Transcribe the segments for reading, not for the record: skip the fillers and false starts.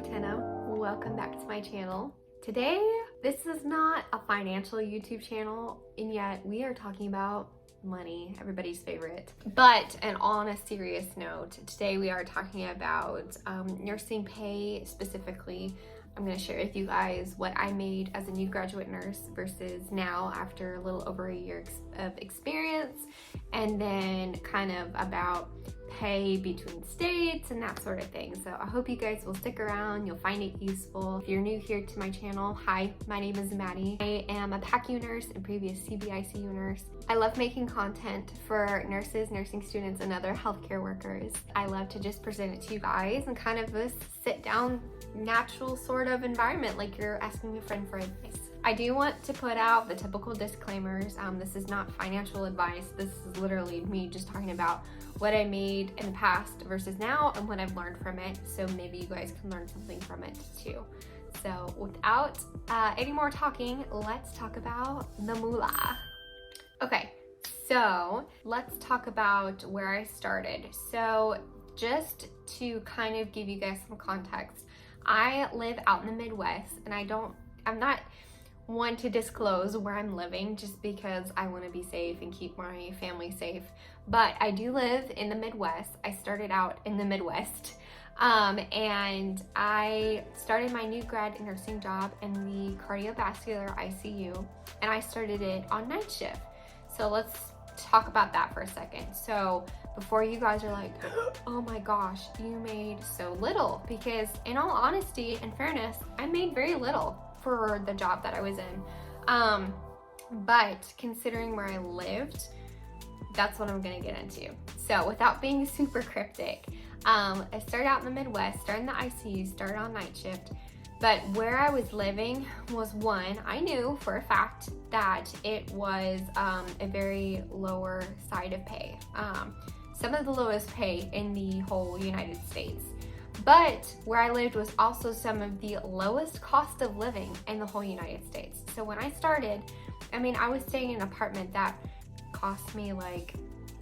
Tenno, welcome back to my channel. Today, this is not a financial YouTube channel, and yet we are talking about money, everybody's favorite. But, and on a serious note, today we are talking about nursing pay specifically. I'm going to share with you guys what I made as a new graduate nurse versus now after a little over a year of experience, and then kind of about pay between states and that sort of thing. So I hope you guys will stick around, you'll find it useful. If you're new here to my channel, hi, my name is Maddie. I am a PACU nurse and previous CBICU nurse. I love making content for nurses, nursing students, and other healthcare workers. I love to just present it to you guys and kind of a sit down, natural sort of environment, like you're asking a friend for advice. I do want to put out the typical disclaimers. This is not financial advice. This is literally me just talking about what I made in the past versus now and what I've learned from it. So maybe you guys can learn something from it too. So without any more talking, let's talk about the moolah. Okay, so let's talk about where I started. So just to kind of give you guys some context, I live out in the Midwest, and I'm not one to disclose where I'm living just because I want to be safe and keep my family safe. But I do live in the Midwest. I started out in the Midwest. And I started my new grad nursing job in the cardiovascular ICU, and I started it on night shift. So let's talk about that for a second. So before you guys are like, oh my gosh, you made so little, because in all honesty and fairness, I made very little for the job that I was in. But considering where I lived, that's what I'm gonna get into. So without being super cryptic, I started out in the Midwest, started in the ICU, started on night shift. But where I was living was one, I knew for a fact that it was a very lower side of pay. Some of the lowest pay in the whole United States. But where I lived was also some of the lowest cost of living in the whole United States. So when I started, I was staying in an apartment that cost me like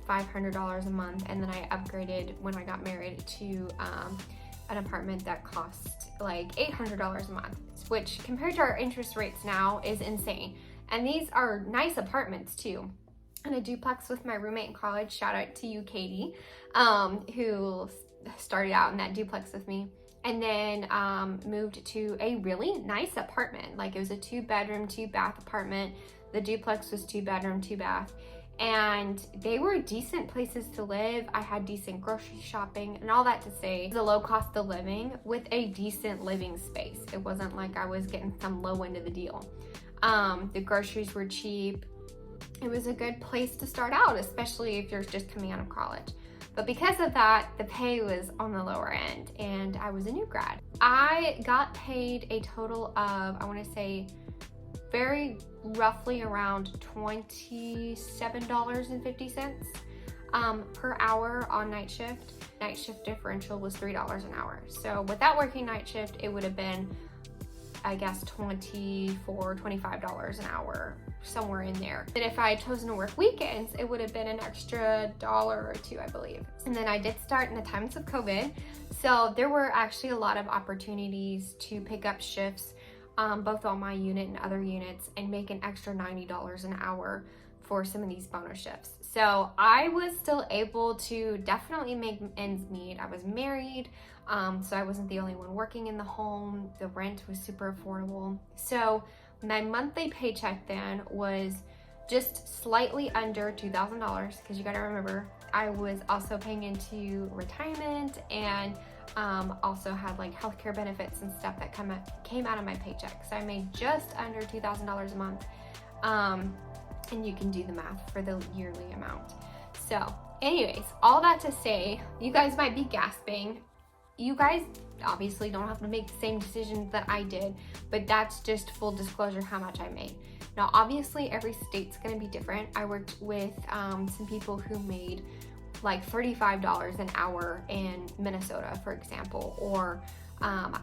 $500 a month, and then I upgraded when I got married to an apartment that cost like $800 a month, which compared to our interest rates now is insane. And these are nice apartments too. And a duplex with my roommate in college, shout out to you, Katie, who started out in that duplex with me, and then moved to a really nice apartment. Like, it was a 2-bedroom, 2-bath apartment. The duplex was 2-bedroom, 2-bath, and they were decent places to live. I had decent grocery shopping, and all that to say, it was a low cost of living with a decent living space. It wasn't like I was getting some low end of the deal. The groceries were cheap. It was a good place to start out, especially if you're just coming out of college. But because of that, the pay was on the lower end, and I was a new grad. I got paid a total of, I want to say, very roughly around $27.50 per hour on night shift. Night shift differential was $3 an hour. So without working night shift, it would have been, I guess, $24, $25 an hour, somewhere in there. And if I had chosen to work weekends, it would have been an extra $1 or $2, I believe. And then I did start in the times of COVID. So there were actually a lot of opportunities to pick up shifts, both on my unit and other units, and make an extra $90 an hour for some of these bonus shifts. So I was still able to definitely make ends meet. I was married, so I wasn't the only one working in the home. The rent was super affordable. So my monthly paycheck then was just slightly under $2,000, because you gotta remember, I was also paying into retirement and also had like healthcare benefits and stuff that came out of my paycheck. So I made just under $2,000 a month. And you can do the math for the yearly amount. So anyways, all that to say, you guys might be gasping. You guys obviously don't have to make the same decisions that I did, but that's just full disclosure how much I made. Now, obviously every state's gonna be different. I worked with some people who made like $35 an hour in Minnesota, for example, or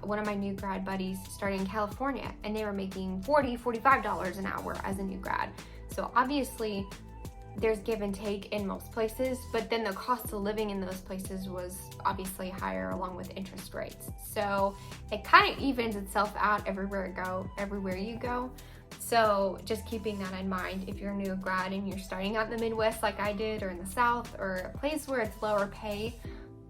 one of my new grad buddies started in California, and they were making $45 an hour as a new grad. So obviously there's give and take in most places, but then the cost of living in those places was obviously higher along with interest rates. So it kind of evens itself out everywhere you go. So just keeping that in mind, if you're a new grad and you're starting out in the Midwest like I did, or in the South, or a place where it's lower pay,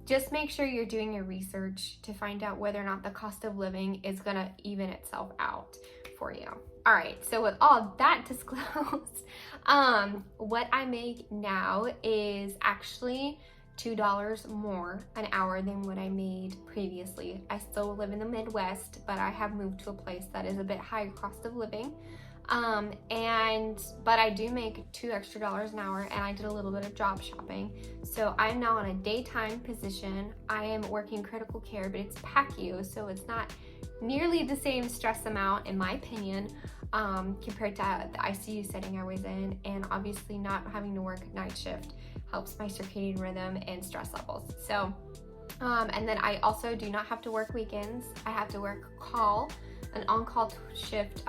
just make sure you're doing your research to find out whether or not the cost of living is gonna even itself out for you. All right, so with all that disclosed, what I make now is actually $2 more an hour than what I made previously. I still live in the Midwest, but I have moved to a place that is a bit higher cost of living. But I do make $2 extra an hour, and I did a little bit of job shopping. So I'm now on a daytime position. I am working critical care, but it's PACU, so it's not nearly the same stress amount, in my opinion, compared to the ICU setting I was in. And obviously not having to work night shift helps my circadian rhythm and stress levels. So, and then I also do not have to work weekends. I have to work an on-call shift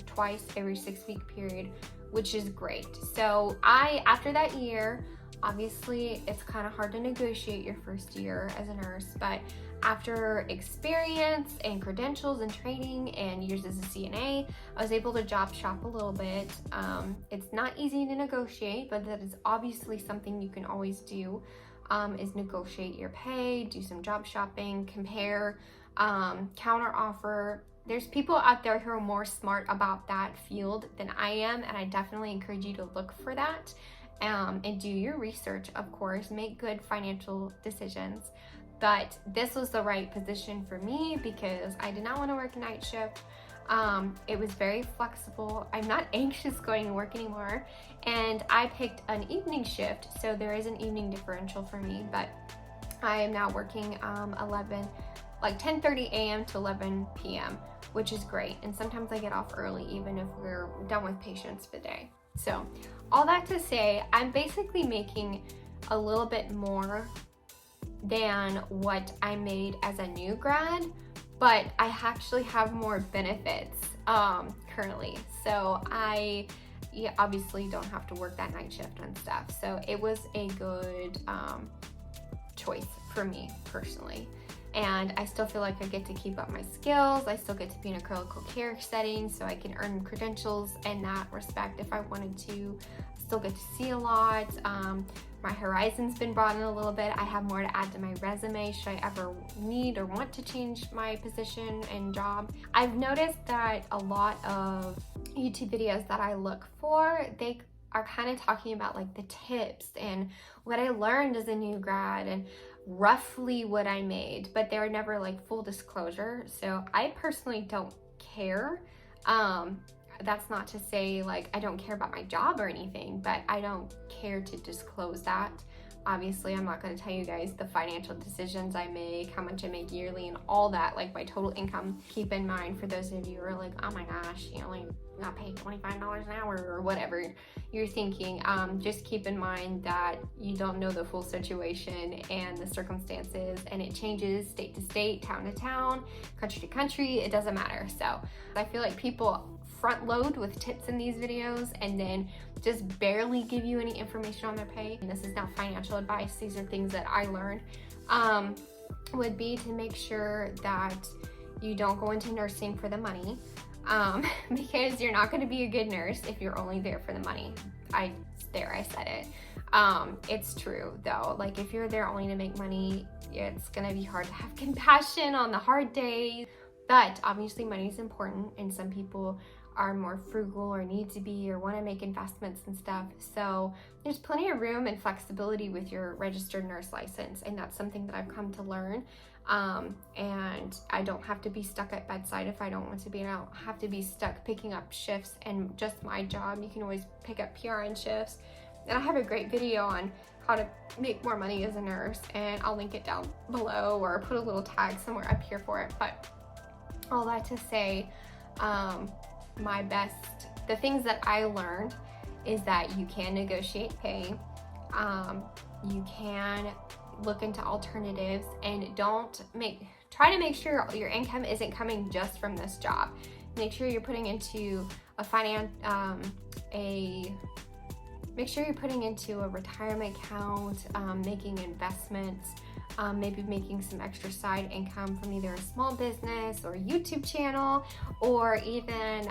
twice every 6-week period, which is great. So after that year, obviously it's kind of hard to negotiate your first year as a nurse, but after experience and credentials and training and years as a CNA, I was able to job shop a little bit. It's not easy to negotiate, but that is obviously something you can always do, is negotiate your pay, do some job shopping, compare, counter offer. There's people out there who are more smart about that field than I am, and I definitely encourage you to look for that, and do your research, of course, make good financial decisions. But this was the right position for me because I did not want to work a night shift. It was very flexible. I'm not anxious going to work anymore, and I picked an evening shift, so there is an evening differential for me, but I am now working 10:30 a.m. to 11 p.m., which is great. And sometimes I get off early even if we're done with patients for the day. So all that to say, I'm basically making a little bit more than what I made as a new grad, but I actually have more benefits currently. So I obviously don't have to work that night shift and stuff. So it was a good choice for me personally. And I still feel like I get to keep up my skills. I still get to be in a critical care setting, so I can earn credentials in that respect if I wanted to. I still get to see a lot. My horizon's been broadened a little bit. I have more to add to my resume should I ever need or want to change my position and job. I've noticed that a lot of YouTube videos that I look for, they are kind of talking about like the tips and what I learned as a new grad and roughly what I made, but they were never like full disclosure. So I personally don't care. That's not to say like I don't care about my job or anything, but I don't care to disclose that. Obviously, I'm not going to tell you guys the financial decisions I make, how much I make yearly, and all that, like my total income. Keep in mind, for those of you who are like, oh my gosh, you only got paid $25 an hour or whatever you're thinking, just keep in mind that you don't know the full situation and the circumstances, and it changes state to state, town to town, country to country. It doesn't matter. So I feel like people front load with tips in these videos and then just barely give you any information on their pay. And this is not financial advice. These are things that I learned. Would be to make sure that you don't go into nursing for the money, because you're not going to be a good nurse if you're only there for the money. I said it. It's true though. Like if you're there only to make money, it's going to be hard to have compassion on the hard days. But obviously money is important, and some people are more frugal or need to be or want to make investments and stuff. So there's plenty of room and flexibility with your registered nurse license, and that's something that I've come to learn. And I don't have to be stuck at bedside if I don't want to be. I don't have to be stuck picking up shifts and just my job. You can always pick up PRN shifts. And I have a great video on how to make more money as a nurse, and I'll link it down below or put a little tag somewhere up here for it. But all that to say, the things that I learned is that you can negotiate pay, you can look into alternatives, and try to make sure your income isn't coming just from this job. Make sure you're putting into make sure you're putting into a retirement account, making investments, maybe making some extra side income from either a small business or YouTube channel, or even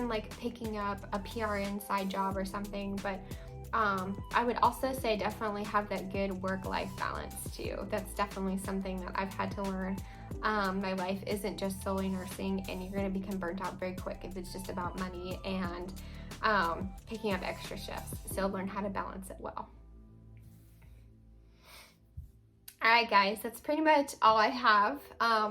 like picking up a PRN side job or something. But I would also say definitely have that good work-life balance too. That's definitely something that I've had to learn. My life isn't just solely nursing, and you're going to become burnt out very quick if it's just about money and picking up extra shifts. So learn how to balance it well. Alright guys, that's pretty much all I have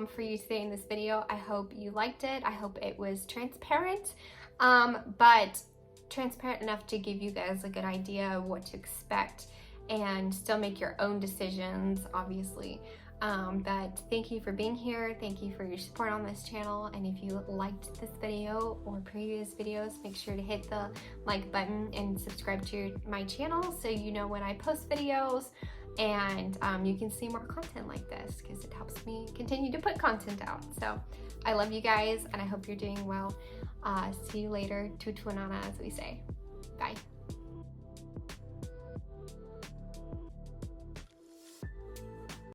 for you today in this video. I hope you liked it. I hope it was transparent, but transparent enough to give you guys a good idea of what to expect and still make your own decisions, obviously. But thank you for being here. Thank you for your support on this channel. And if you liked this video or previous videos, make sure to hit the like button and subscribe to my channel so you know when I post videos, and you can see more content like this because it helps me continue to put content out. So I love you guys, and I hope you're doing well. See you later. Tutuanana, as we say. Bye.